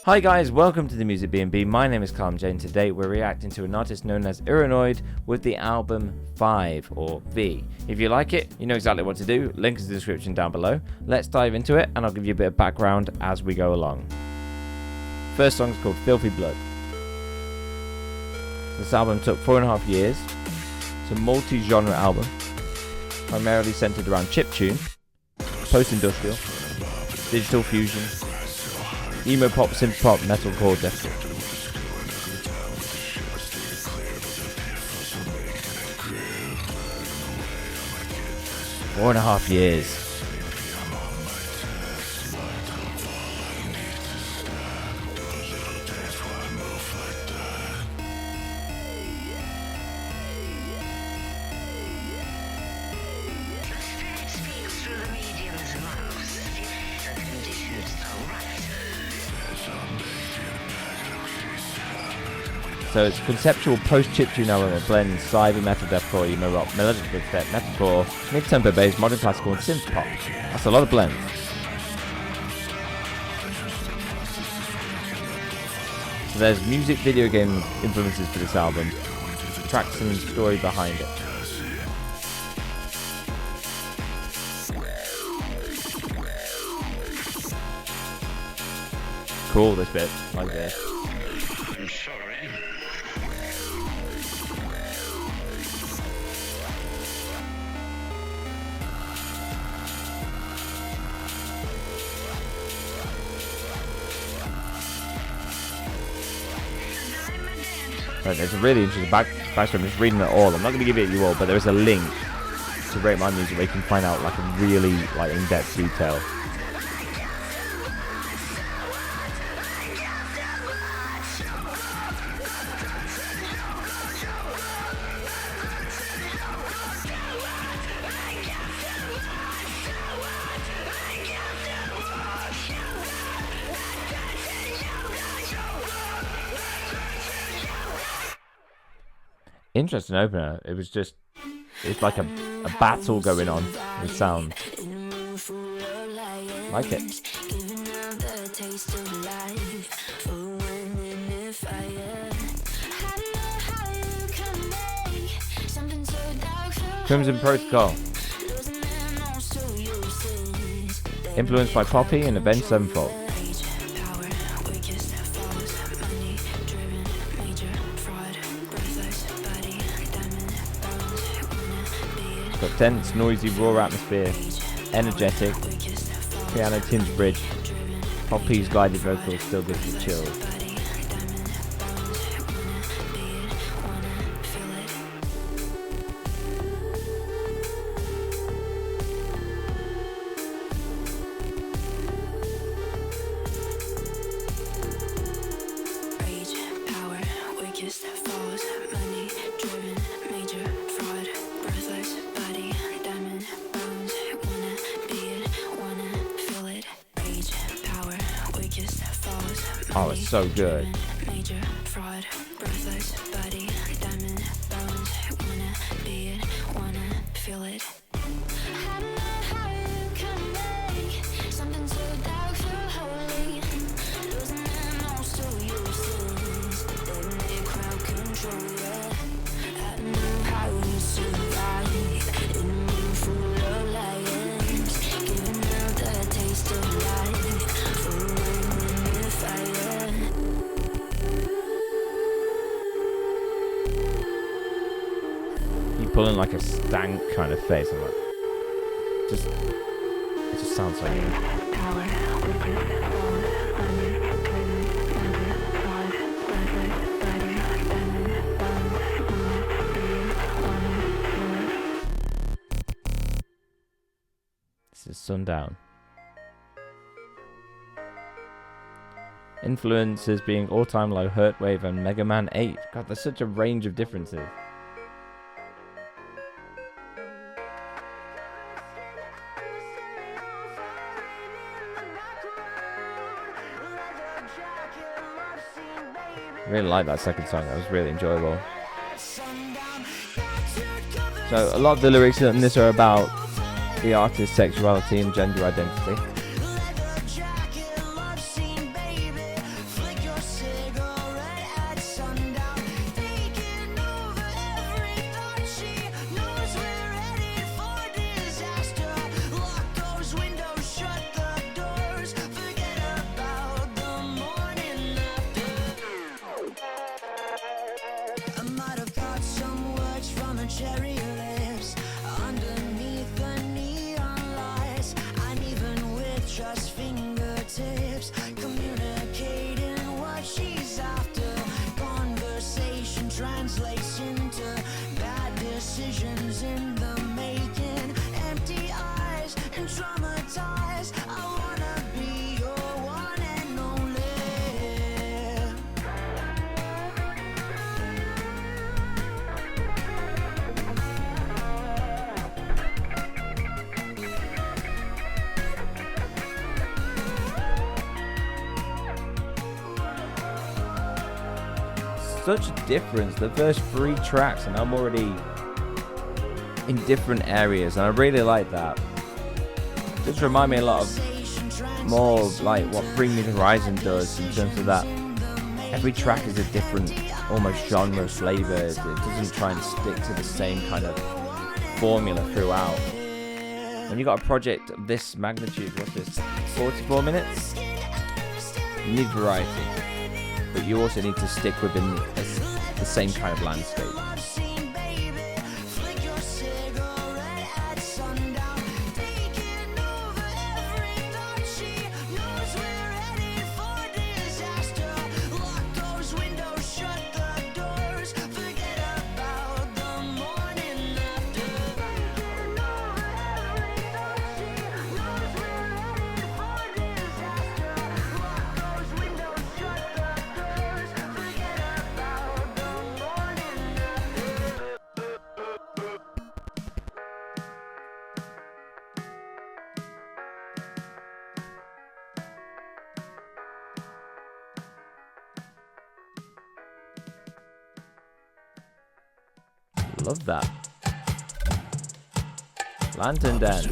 Hi guys, welcome to the Music B&B. My name is Calm Jane. Today we're reacting to an artist known as Irrenoid with the album 5 or V. If you like it, you know exactly what to do. Link is in the description down below. Let's dive into it and I'll give you a bit of background as we go along. First song is called Filthy Blood. This album took 4.5 years. It's a multi-genre album, primarily centered around chiptune, post-industrial, digital fusion, emo pop, synth pop, metalcore, deathcore. Four and a half years. So it's a conceptual post-chiptune album that blends cyber metal, deathcore, emo rock, melodic dubstep, metalcore, mid-tempo bass, modern classical, and synth pop. That's a lot of blends. So there's music video game influences for this album, tracks and story behind it. Cool, this bit, like this. Right, there's a really interesting backstory. I'm just reading it all. I'm not going to give it you all, but there is a link to Rate My Music where you can find out like a really in-depth detail. Interesting opener. It's like a battle going on with sound. Like it. Crimson Protocol. Influenced by Poppy and Avenged Sevenfold. Got dense, noisy, raw atmosphere, energetic, piano tinged bridge, Poppy's guided vocals still gives you chills. Oh, it's so good. Major fraud, breathless body, diamond bones, wanna be it, wanna feel it. How you can make something so dark feel holy, losing most of your sins, they make crowd control you. I know how you survive in a room full of lions, giving out the taste of life for when you fire. Pulling like a stank kind of face. I'm like, it just sounds like it. This is Sundown. Influences being All Time Low, Hurtwave, and Mega Man 8. God, there's such a range of differences. I really like that second song. That was really enjoyable. So a lot of the lyrics in this are about the artist's sexuality and gender identity. such a difference. The first 3 tracks, and I'm already in different areas, and I really like that. Just remind me a lot of more of like what Bring Me the Horizon does in terms of that. Every track is a different, almost genre flavor. It doesn't try and stick to the same kind of formula throughout. When you got a project of this magnitude, what's this, 44 minutes? You need variety, but you also need to stick within the same kind of landscape. Love that. Lantern Dance.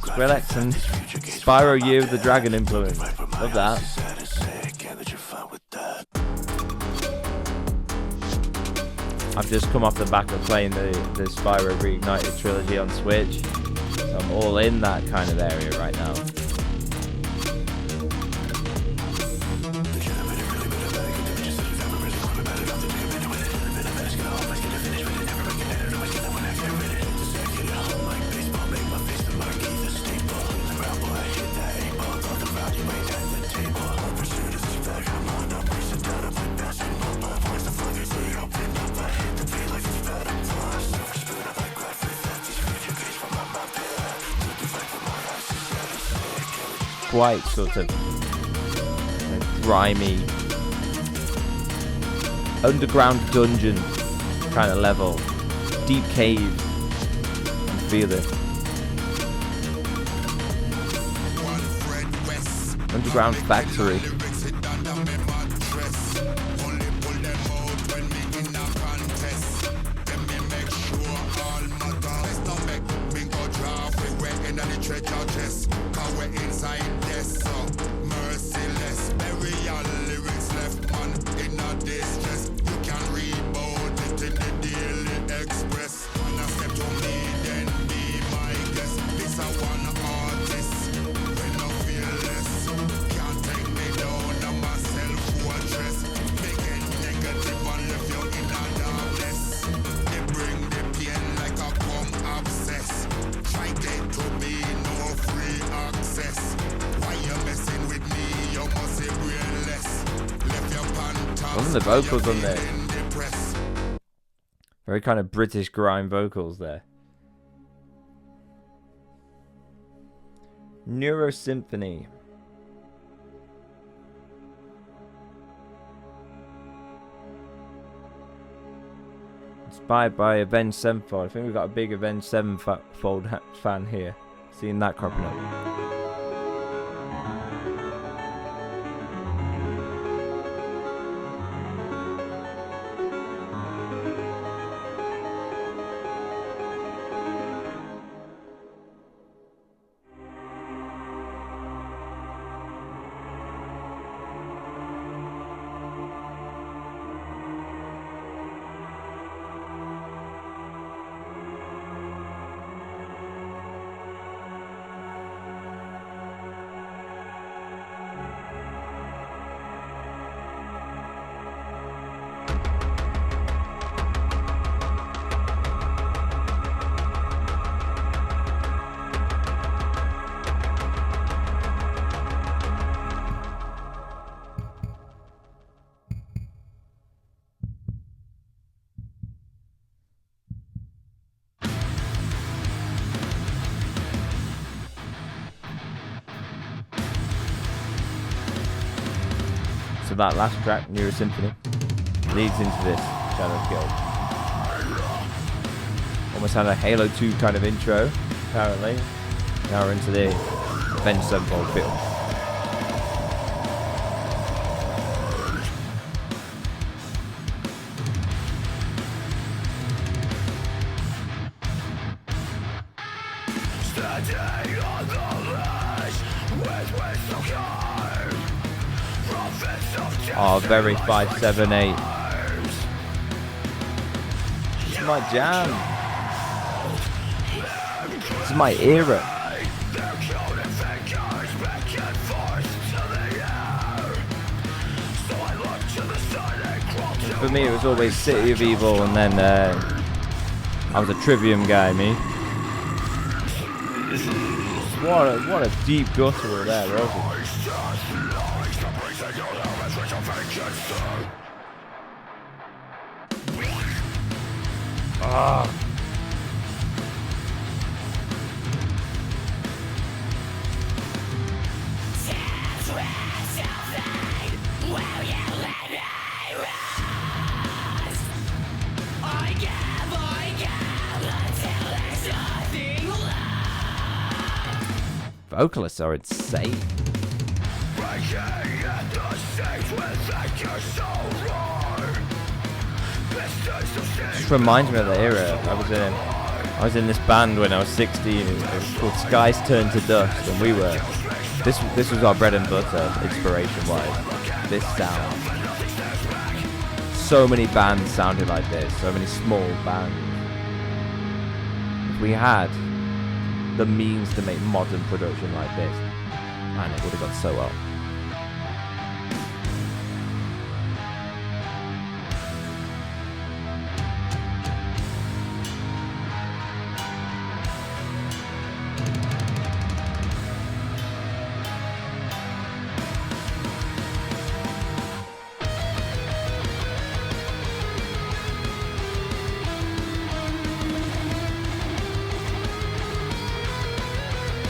Skrillex and Spyro U, the Dragon influence. Love that. I've just come off the back of playing the Spyro Reignited trilogy on Switch. So I'm all in that kind of area right now. Quite sort of grimy underground dungeon kind of level, deep cave. I feel it. Underground factory. The vocals on there, very kind of British grime vocals there. Neurosymphony. Inspired by Avenged Sevenfold. I think we've got a big Avenged Sevenfold fan here. Seeing that cropping up. So that last track, Neurosymphony, leads into this Shadow Guild. Almost had a Halo 2 kind of intro, apparently. Now we're into the Avenged Sevenfold feel. Oh, very 578. This is my jam. This is my era. For me, it was always City of Evil, and then I was a Trivium guy, me. What a deep guttural there, Rosie. Ah. Vocalists are insane. Just reminds me of the era I was in this band when I was 16. It was called Skies Turn to Dust, and we were this was our bread and butter, inspiration wise. This sound. So many bands sounded like this. So many small bands. If we had the means to make modern production like this, man, it would have gone so well.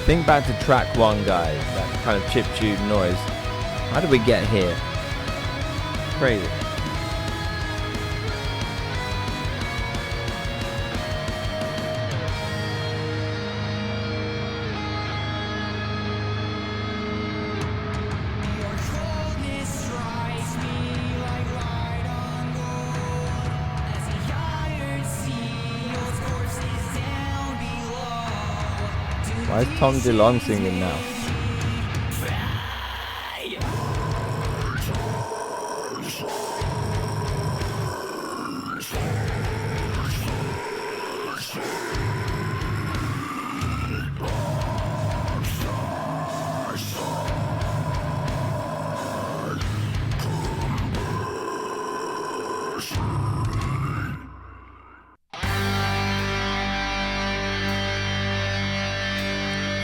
Think back to track 1, guys, that kind of chiptune noise. How did we get here? Crazy. Why is Tom DeLonge singing now?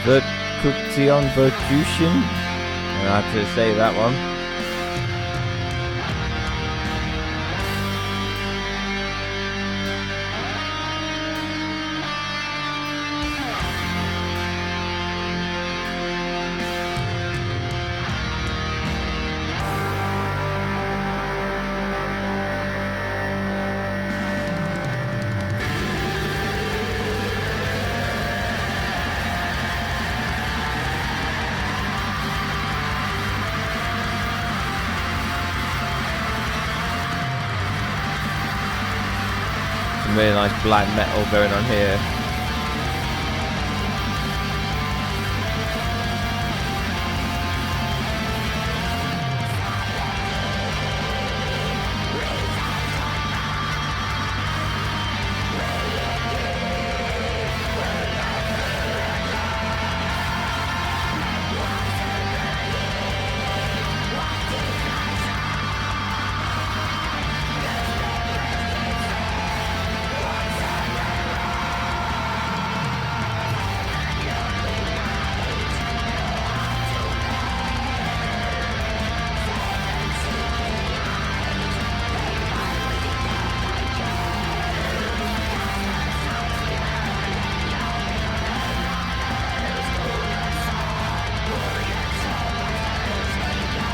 Verkution, Verkution. I don't have to say that one. Really nice black metal going on here.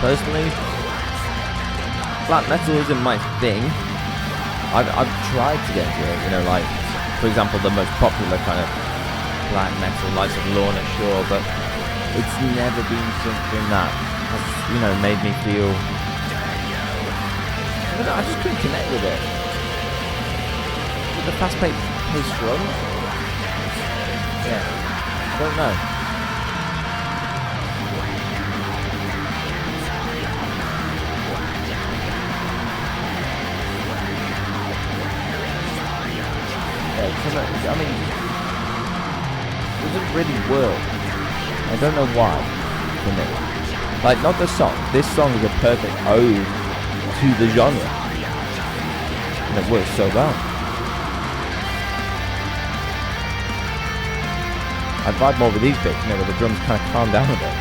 Personally, black metal isn't my thing. I've tried to get into it, you know, like, for example, the most popular kind of black metal, Lights of Lorna Shore, but It's never been something that has, you know, made me feel. I don't know, I just couldn't connect with it. With the fast-paced drum. Yeah, I don't know. Yeah, I mean, it doesn't really work. I don't know why, for me. Like, not the song. This song is a perfect ode to the genre. And it works so well. I vibe more with these bits, you know, where the drums kind of calm down a bit.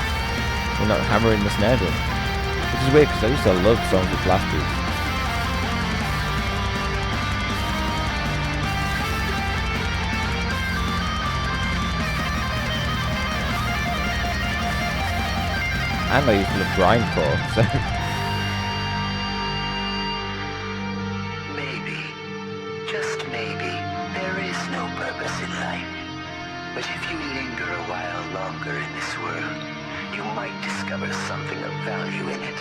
They're not hammering the snare drum. Which is weird, because I used to love songs with blast beats. And I used to love grindcore, so. Maybe, just maybe, there is no purpose in life. But if you linger a while longer in this world, you might discover something of value in it.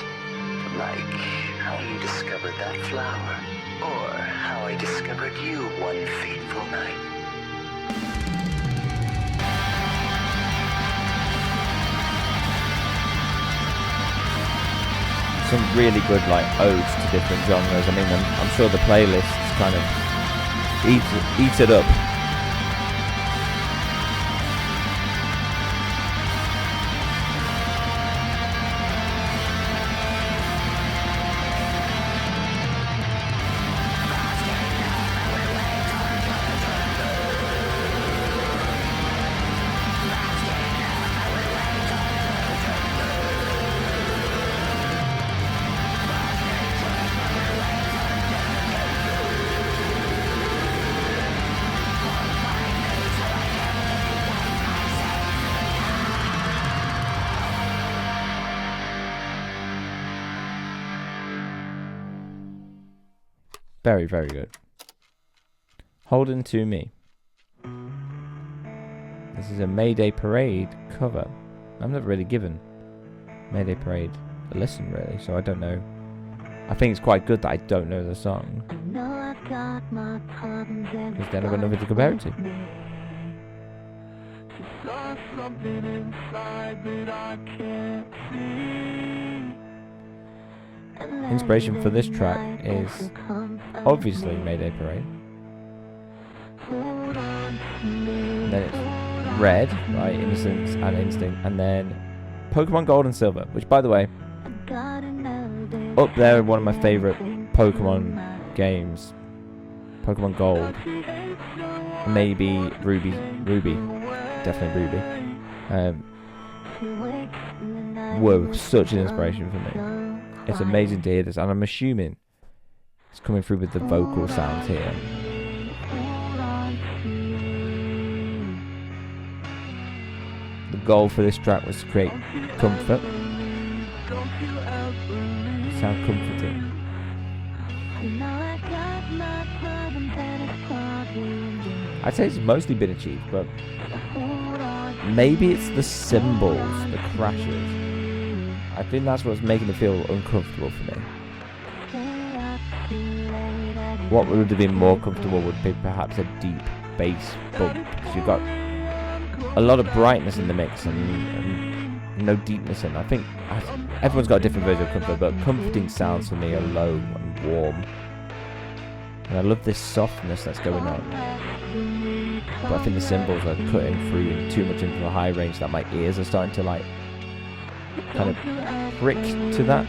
Like how you discovered that flower, or how I discovered you one fateful night. Some really good like odes to different genres. I mean, I'm sure the playlists kind of eat it up. Very, very good. Holding to Me. This is a Mayday Parade cover. I've never really given Mayday Parade a listen, really, so I don't know. I think it's quite good that I don't know the song, because then I've got nothing to compare it to. Inspiration for this track is obviously Mayday Parade. And then it's Red by Innocence and Instinct, and then Pokemon Gold and Silver, which, by the way, up there, one of my favourite Pokemon games. Pokemon Gold, maybe Ruby, definitely Ruby. Were such an inspiration for me. It's amazing to hear this, and I'm assuming it's coming through with the vocal sounds here. The goal for this track was to create comfort, sound comforting. I'd say it's mostly been achieved, but maybe it's the cymbals, the crashes. I think that's what's making it feel uncomfortable for me. What would have been more comfortable would be perhaps a deep bass bump, because you've got a lot of brightness in the mix and no deepness in it. I think everyone's got a different version of comfort, but comforting sounds for me are low and warm. And I love this softness that's going on. But I think the cymbals are cutting through too much into the high range that my ears are starting to like kind of prick to that.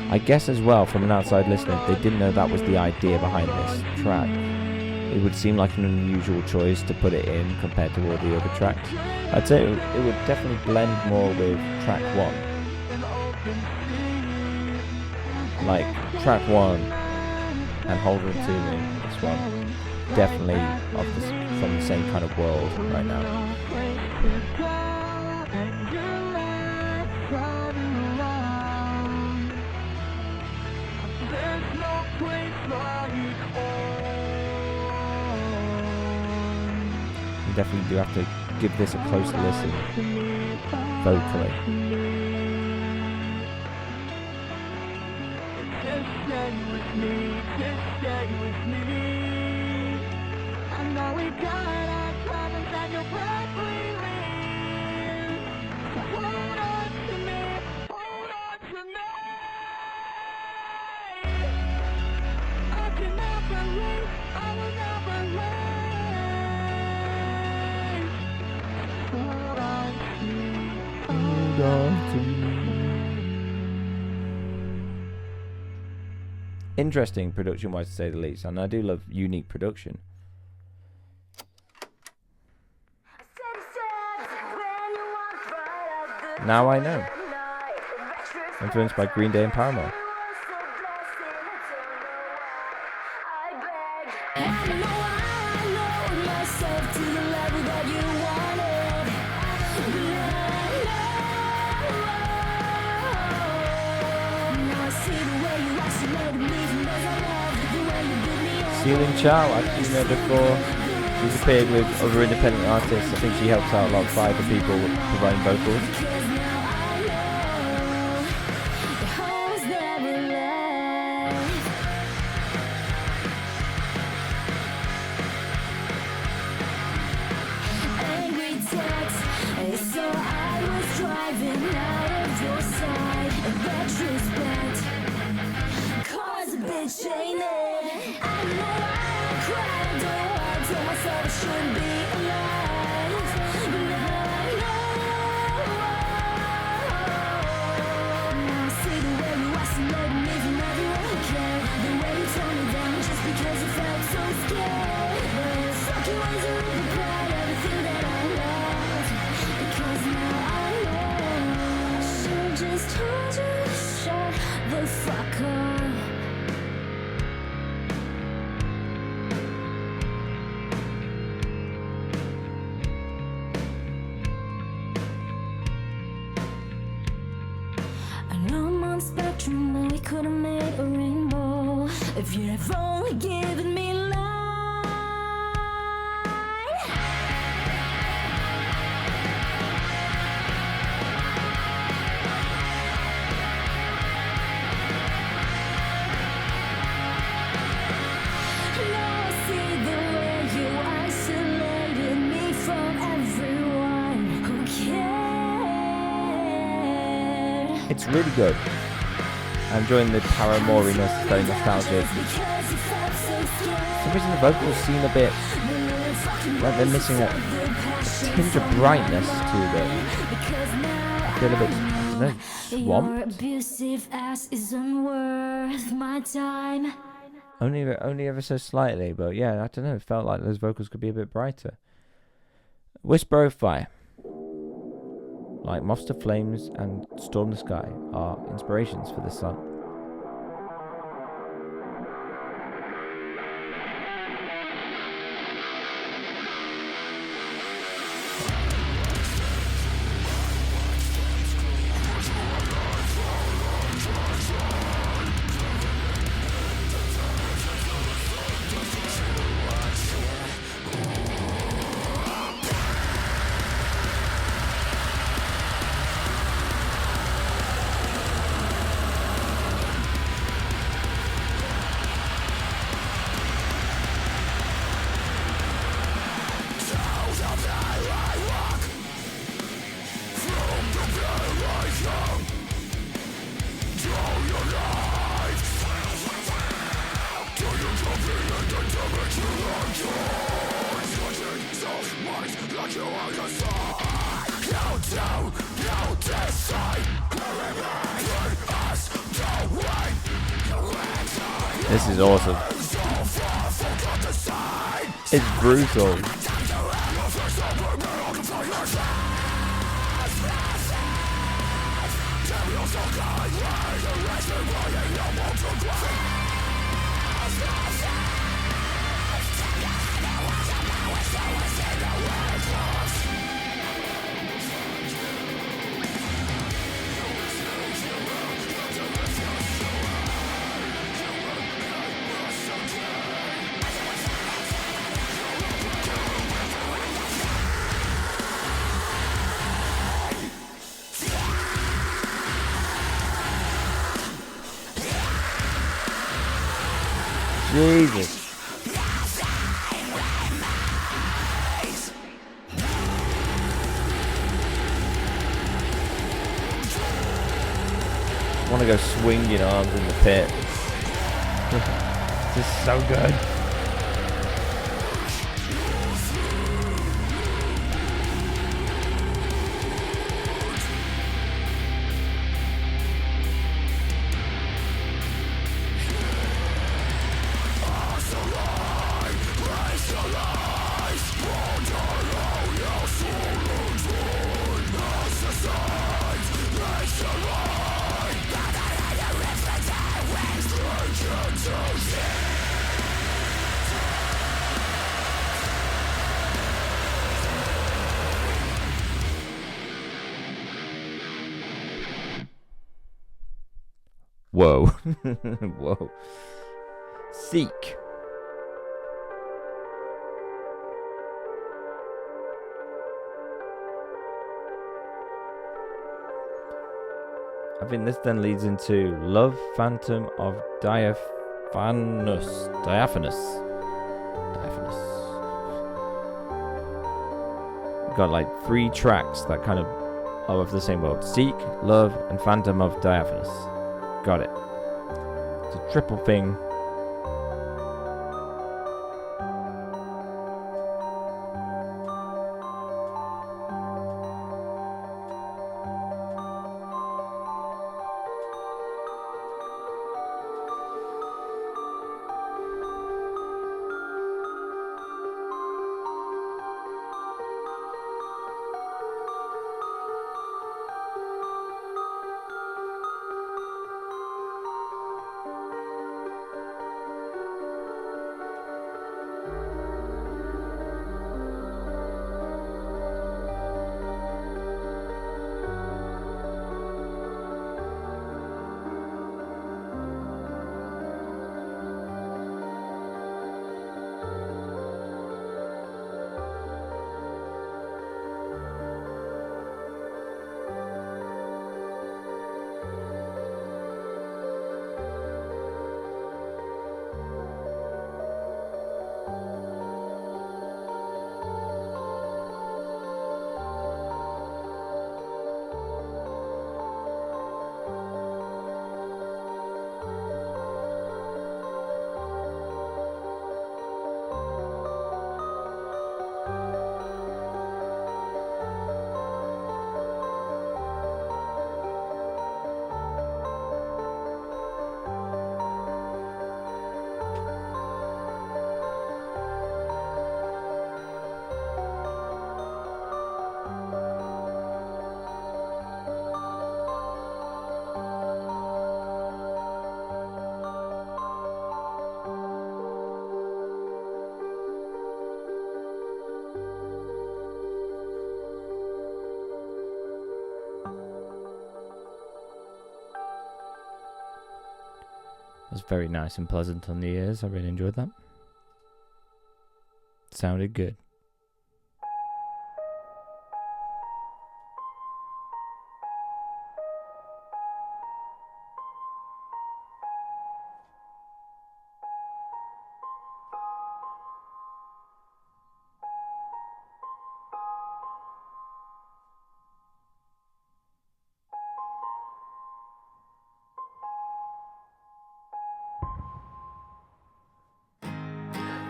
I guess as well, from an outside listener, if they didn't know that was the idea behind this track, it would seem like an unusual choice to put it in compared to all the other tracks. I'd say it would definitely blend more with track 1. Like track 1 and Hold On To Me, this one, definitely from the same kind of world right now. You definitely do have to give this a close listen vocally. Interesting production-wise, to say the least, and I do love unique production. Now I know. Influenced by Green Day and Paramore. Ceiling Chow, I've seen her before. She's appeared with other independent artists. I think she helps out a lot of other people providing vocals. If you have only given me life, now I see the way you isolated me from everyone who cared. It's really good. I'm enjoying the Paramoriness, very nostalgic. For some reason the vocals seem a bit like they're missing a tinge of brightness to them. I feel a bit, I don't know, swamped. Your abusive ass isn't worth my time. Only ever so slightly, but yeah, I don't know, it felt like those vocals could be a bit brighter. Whisper of Fire, like Moths to Flames and Storm the Sky, are inspirations for this song. This is awesome. It's brutal. Jesus. I want to go swinging arms in the pit. This is so good. Whoa. Whoa. Seek. I think this then leads into Love Phantom of Diaphanous. We've got like 3 tracks that kind of are of the same world. Seek, Love, and Phantom of Diaphanous. Got it. It's a triple thing. It was very nice and pleasant on the ears. I really enjoyed that. Sounded good.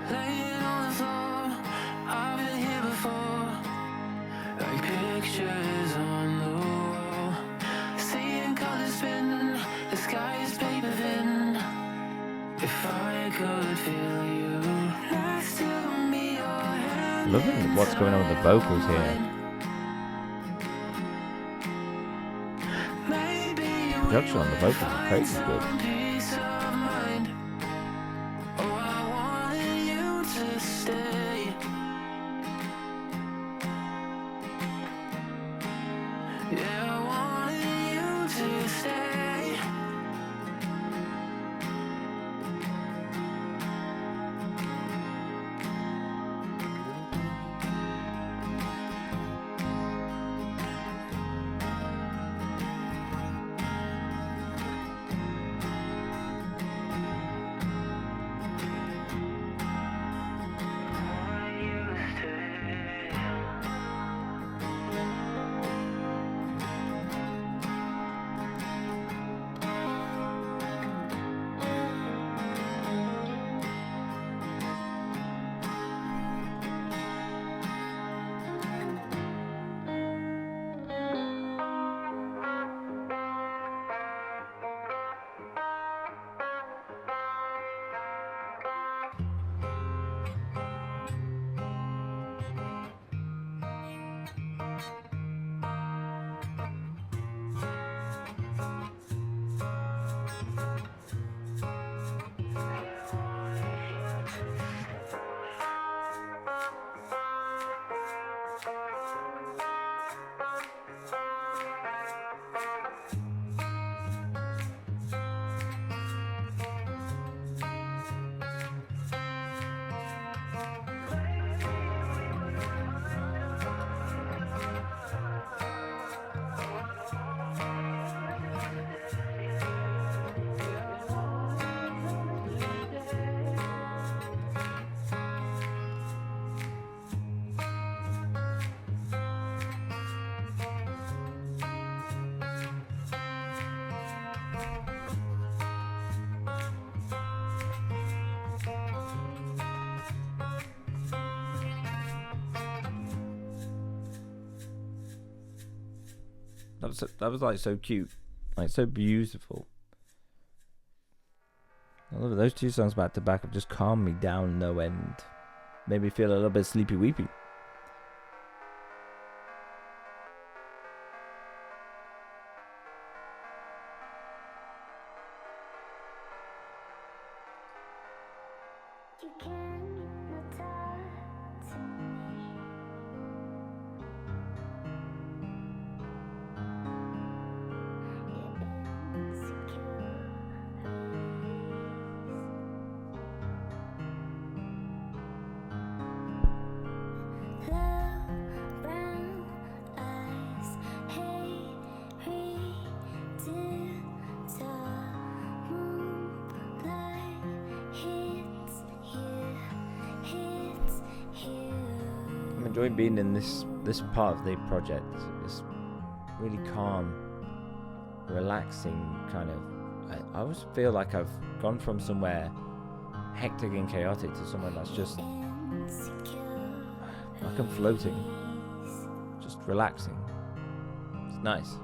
Laying on the floor, I've been here before. Like pictures on the wall, seeing colors spin, the sky is paper thin. If I could feel you next to me, your hand Loving what's going on with the vocals here. Production on the vocals is crazy good. peace of mind. Oh, I wanted you to stay. Yeah, I wanted you to stay. that was like so cute, like so beautiful. I love it. Those two songs back to back have just calmed me down no end. Made me feel a little bit sleepy weepy. You cannot talk to me. Your insecurities. Love, brown eyes, hey, moonlight hits you. I'm enjoying being in this part of the project. It's really calm, relaxing kind of. I always feel like I've gone from somewhere hectic and chaotic to somewhere that's just like I'm floating, just relaxing. It's nice.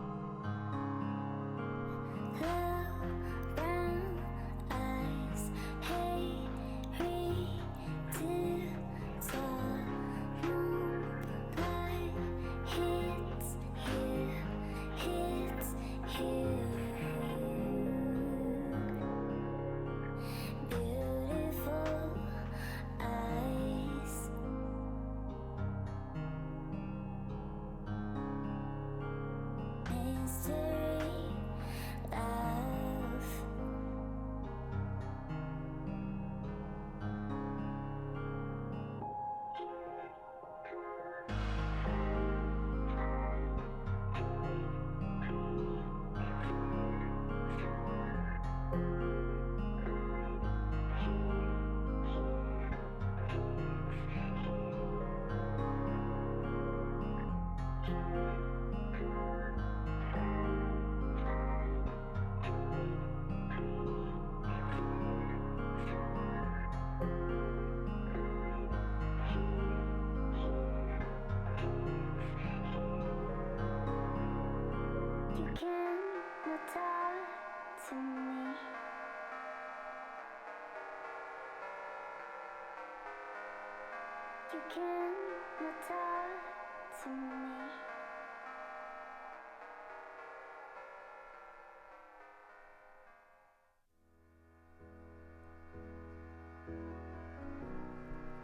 You cannot talk to me.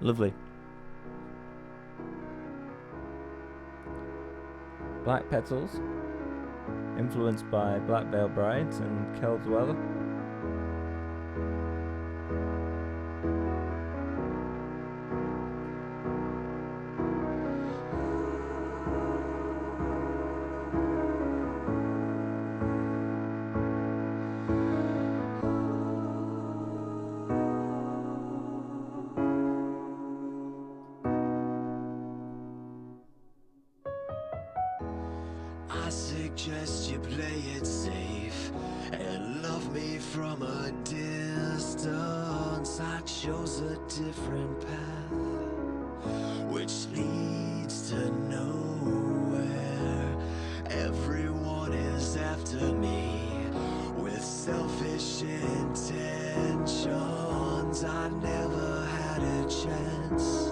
Lovely. Black Petals, influenced by Black Veil Brides and Keldweller. I suggest you play it safe and love me from a distance. I chose a different path, which leads to nowhere. Everyone is after me with selfish intentions. I never had a chance,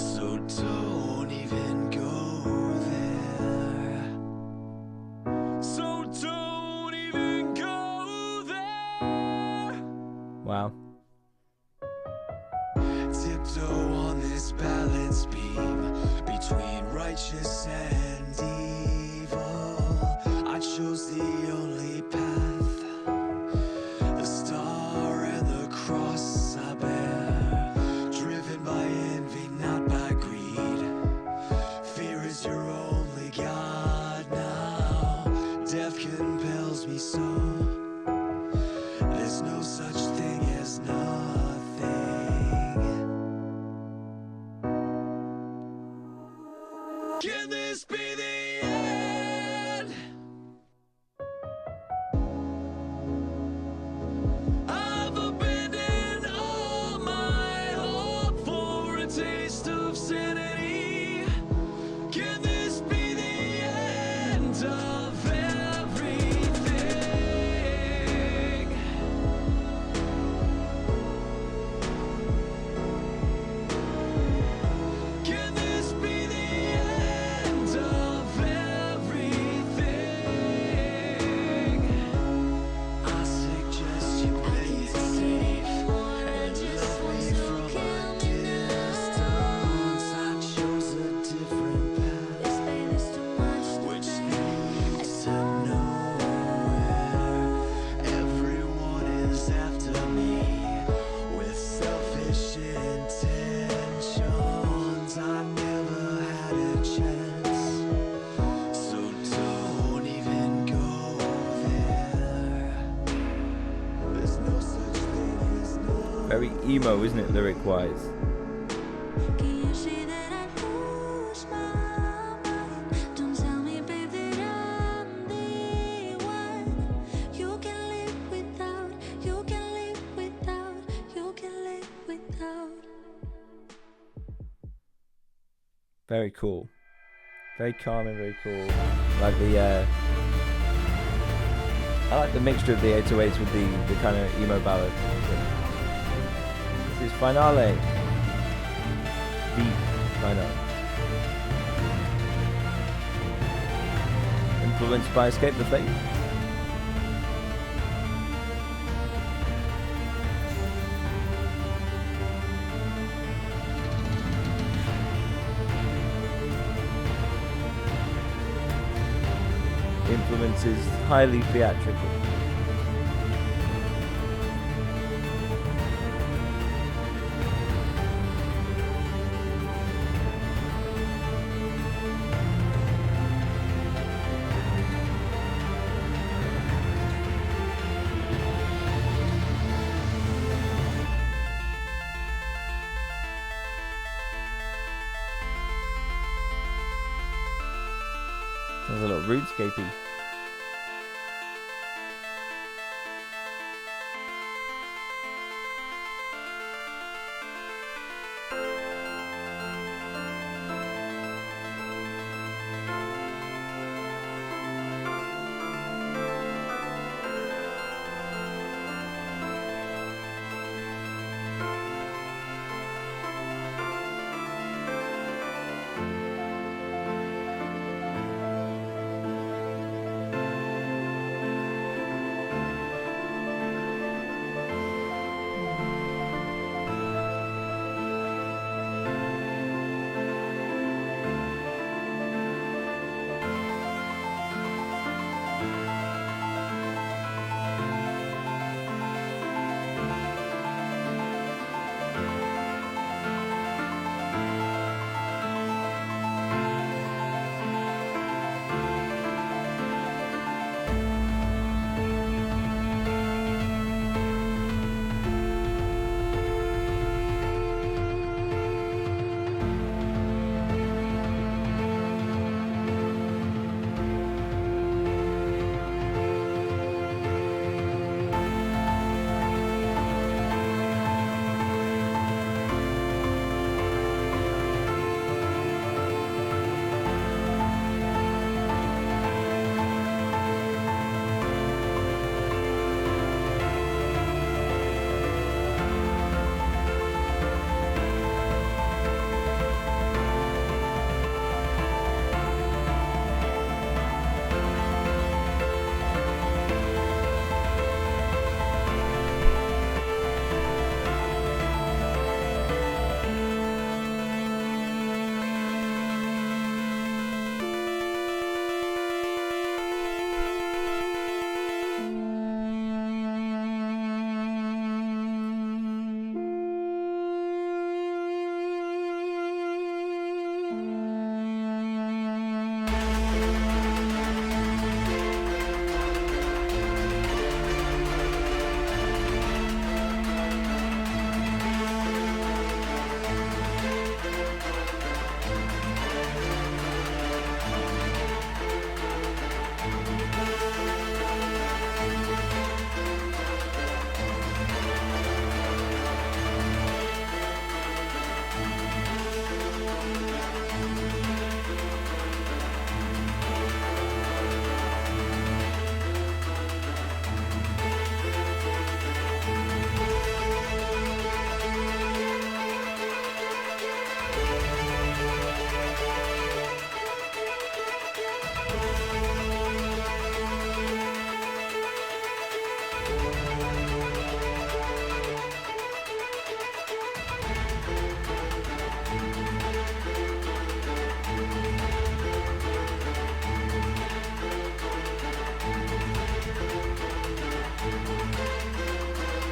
so don't even go there. So don't even go there. Wow. Tiptoe on this balance beam between righteous and evil. I chose the only path, the star and the cross I bear, driven by envy, not by greed. Fear is your only god now. Death compels me so. There's no such thing as nothing. Can this be the Very emo, isn't it, lyric-wise? Can you see that I lose my mind? Don't tell me, babe, that I'm the one you can live without, you can live without, you can live without. Very cool. Very calm and very cool. Like the I like the mixture of the 808s with the kind of emo ballad. This is Finale. The Finale. Influenced by Escape the Fate. Influence is highly theatrical. Sounds a little RuneScapey.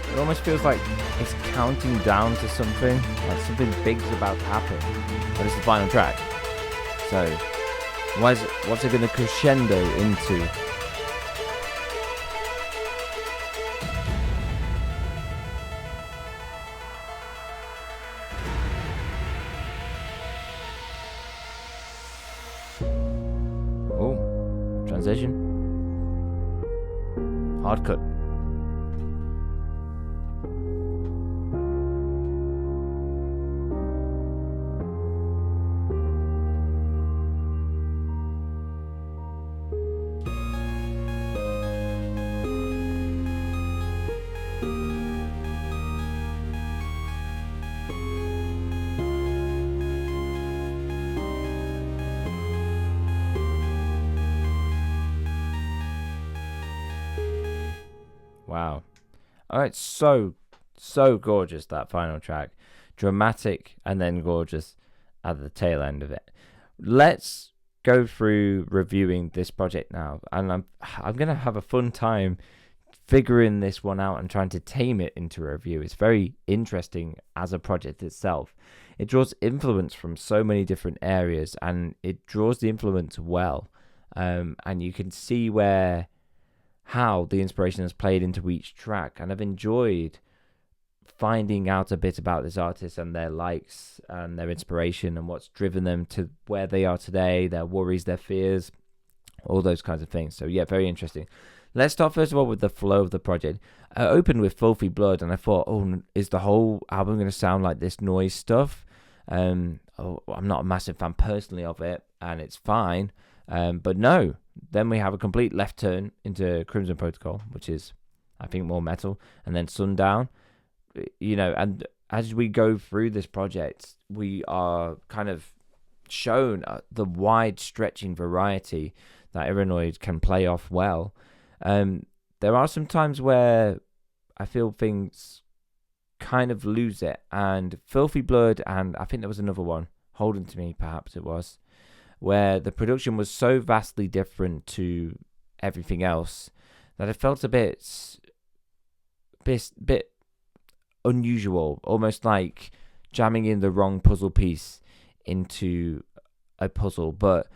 It almost feels like it's counting down to something, like something big's about to happen, but it's the final track. So, what's it going to crescendo into? transition. Hard cut. Wow. Oh, it's so gorgeous, that final track. Dramatic and then gorgeous at the tail end of it. Let's go through reviewing this project now. And I'm going to have a fun time figuring this one out and trying to tame it into a review. It's very interesting as a project itself. It draws influence from so many different areas, and it draws the influence well. And you can see how the inspiration has played into each track, and I've enjoyed finding out a bit about this artist and their likes and their inspiration and what's driven them to where they are today, their worries, their fears, all those kinds of things. So yeah, very interesting. Let's start first of all with the flow of the project. I opened with Filthy Blood and I thought, is the whole album going to sound like this noise stuff? I'm not a massive fan personally of it, and it's fine. But no, then we have a complete left turn into Crimson Protocol, which is, I think, more metal, and then Sundown. And as we go through this project, we are kind of shown the wide stretching variety that Irrenoid can play off well. There are some times where I feel things kind of lose it, and Filthy Blood, and I think there was another one, Holding to Me, perhaps it was, where the production was so vastly different to everything else that it felt a bit unusual, almost like jamming in the wrong puzzle piece into a puzzle. But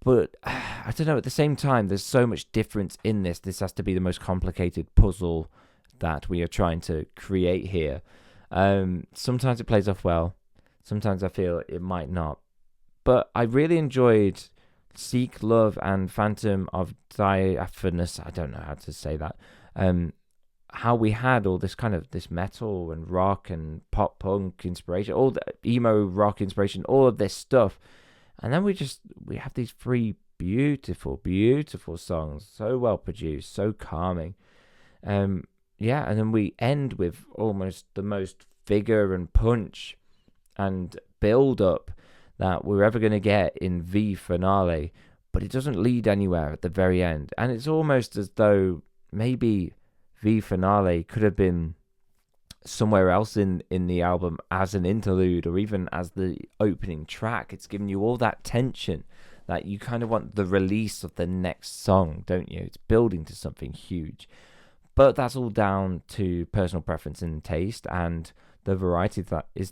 I don't know, at the same time, there's so much difference in this. This has to be the most complicated puzzle that we are trying to create here. Sometimes it plays off well. Sometimes I feel it might not. But I really enjoyed Seek, Love, and Phantom of Diaphanous. I don't know how to say that. How we had all this kind of this metal and rock and pop punk inspiration, all the emo rock inspiration, all of this stuff. And then we have these three beautiful, beautiful songs, so well produced, so calming. And then we end with almost the most vigor and punch and build up that we're ever going to get in V Finale, but it doesn't lead anywhere at the very end. And it's almost as though maybe V Finale could have been somewhere else in the album as an interlude, or even as the opening track. It's giving you all that tension that you kind of want the release of the next song, don't you? It's building to something huge. But that's all down to personal preference and taste, and the variety that is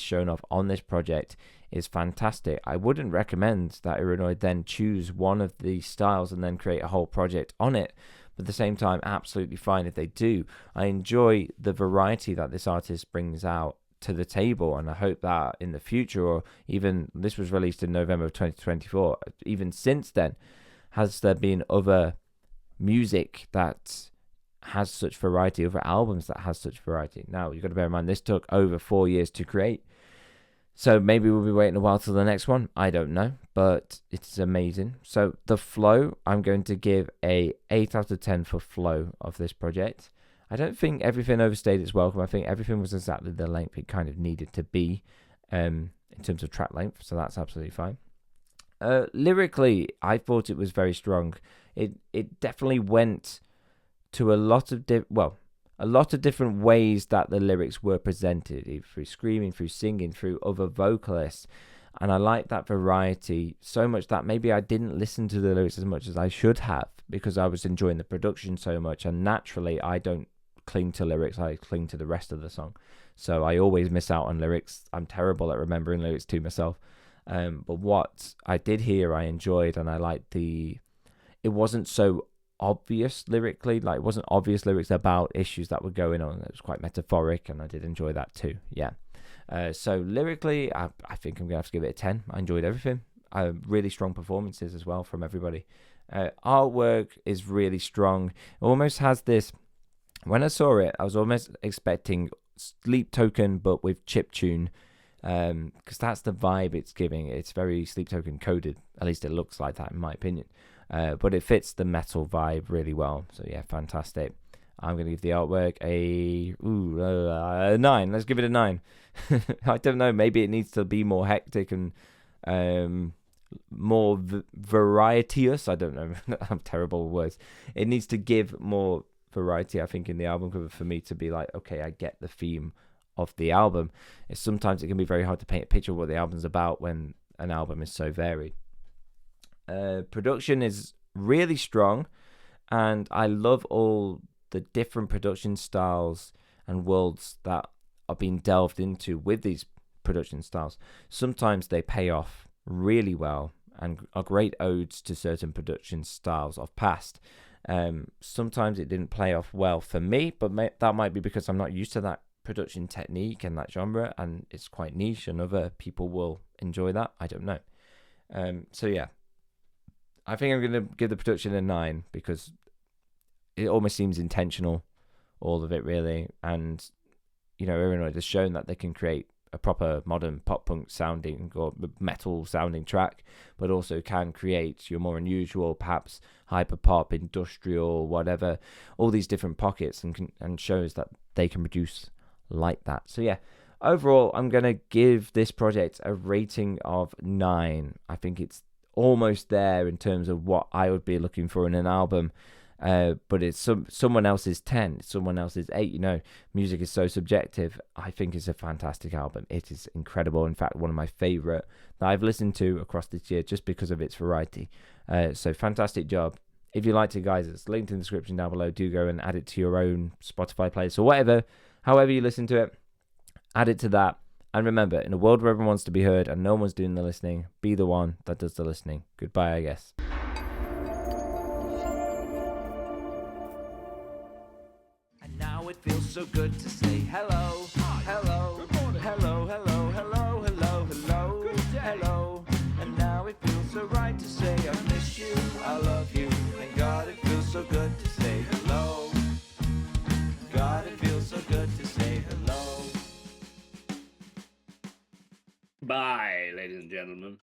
shown off on this project is fantastic. I wouldn't recommend that Irrenoid then choose one of these styles and then create a whole project on it, but at the same time, absolutely fine if they do. I enjoy the variety that this artist brings out to the table, and I hope that in the future, or even this was released in November of 2024, even since then, has there been other music that has such variety, other albums that has such variety. Now, you've got to bear in mind, this took over 4 years to create, so maybe we'll be waiting a while till the next one. I don't know, but it's amazing. So the flow, I'm going to give a 8 out of 10 for flow of this project. I don't think everything overstayed its welcome. I think everything was exactly the length it kind of needed to be in terms of track length, so that's absolutely fine. Lyrically, I thought it was very strong. It definitely went to a lot of different ways that the lyrics were presented, either through screaming, through singing, through other vocalists. And I like that variety so much that maybe I didn't listen to the lyrics as much as I should have, because I was enjoying the production so much. And naturally, I don't cling to lyrics, I cling to the rest of the song. So I always miss out on lyrics. I'm terrible at remembering lyrics to myself. But what I did hear, I enjoyed, and I liked it wasn't so obvious lyrically, like it wasn't obvious lyrics about issues that were going on. It was quite metaphoric, and I did enjoy that too. So lyrically, I think I'm gonna have to give it a 10. I enjoyed everything. really strong performances as well from everybody. Artwork is really strong. It almost has this. When I saw it, I was almost expecting Sleep Token, but with chiptune, because that's the vibe it's giving. It's very Sleep Token coded. At least it looks like that, in my opinion. But it fits the metal vibe really well. So yeah, fantastic. I'm going to give the artwork a 9. Let's give it a 9. I don't know. Maybe it needs to be more hectic and more varietous. I don't know. I'm terrible with words. It needs to give more variety, I think, in the album cover for me to be like, okay, I get the theme of the album. Sometimes it can be very hard to paint a picture of what the album's about when an album is so varied. Production is really strong, and I love all the different production styles and worlds that are being delved into with these production styles. Sometimes they pay off really well and are great odes to certain production styles of past. Sometimes it didn't play off well for me, but that might be because I'm not used to that production technique and that genre, and it's quite niche, and other people will enjoy that. I don't know. So yeah, I think I'm going to give the production a 9 because it almost seems intentional, all of it really. And, you know, Irrenoid has shown that they can create a proper modern pop punk sounding or metal sounding track, but also can create your more unusual, perhaps hyper pop, industrial, whatever, all these different pockets, and shows that they can produce like that. So yeah, overall, I'm going to give this project a rating of 9. I think it's almost there in terms of what I would be looking for in an album. But it's someone else's 10, someone else's 8. You know, music is so subjective. I think it's a fantastic album. It is incredible. In fact, one of my favorite that I've listened to across this year just because of its variety. So fantastic job. If you liked it, guys, it's linked in the description down below. Do go and add it to your own Spotify playlist or whatever, however you listen to it. Add it to that. And remember, in a world where everyone wants to be heard and no one's doing the listening, be the one that does the listening. Goodbye, I guess. Now it feels so good to say hello, hello, hello, hello, hello, hello, hello, hello. And now it feels so right to say I miss you, I love you. And God, it feels so good to say hello. God, it feels so good to say hello. Bye, ladies and gentlemen.